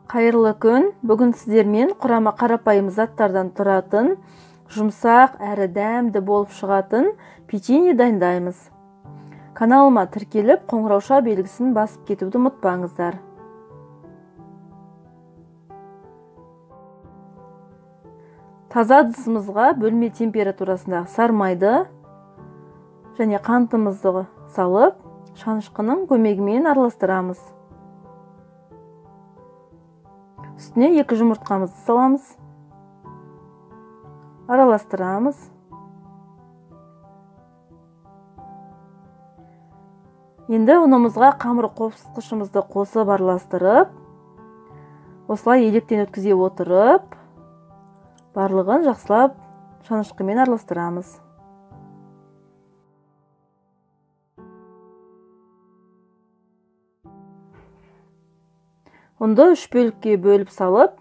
Қайырлы күн. Бүгін сіздермен құрама қарапайым заттардан тұратын, жұмсақ әрі дәмді болып шығатын печенье дайындаймыз. Каналыма тіркеліп, қоңырауша белгісін басып кетуді ұмытпаңыздар. Таза ыдысымызға бөлме температурасындағы сары майды және қантымызды салып, шанышқының көмегімен араластырамыз. Үстіне 2 жұмыртқамызды саламыз. Араластырамыз. Енді ұнымызға қамыр қосқышымызды қосып араластырып, осылай електен өткізе отырып, барлығын жақсылап шанышқымен араластырамыз. Ұнды 3 бөлікке бөліп салып,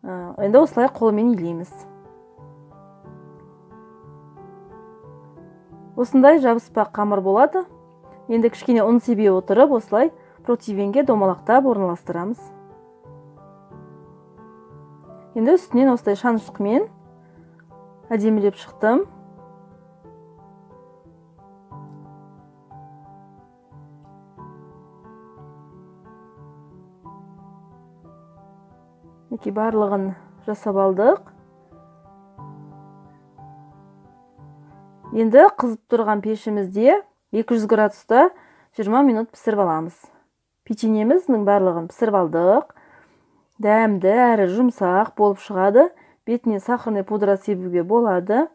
енді осылай қолмен илейміз. Осындай жабыспақ қамыр болады. Енді кішкене ұн себе отырып, осылай противенге домалақтап орналастырамыз. Енді үстінен осылай шанышқымен әдемілеп шықтым. Барлығын жасап алдық. Енді қызып тұрған пешімізде 200 градуста 20 минут пісіріп аламыз. Печеньеміздің барлығын пісіріп алдық. Дәмді әрі жұмсақ болып шығады. Бетіне сахарный пудра себуге болады.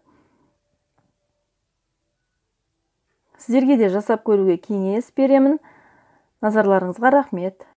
Сіздерге де жасап көруге кеңес беремін. Назарларыңызға рахмет.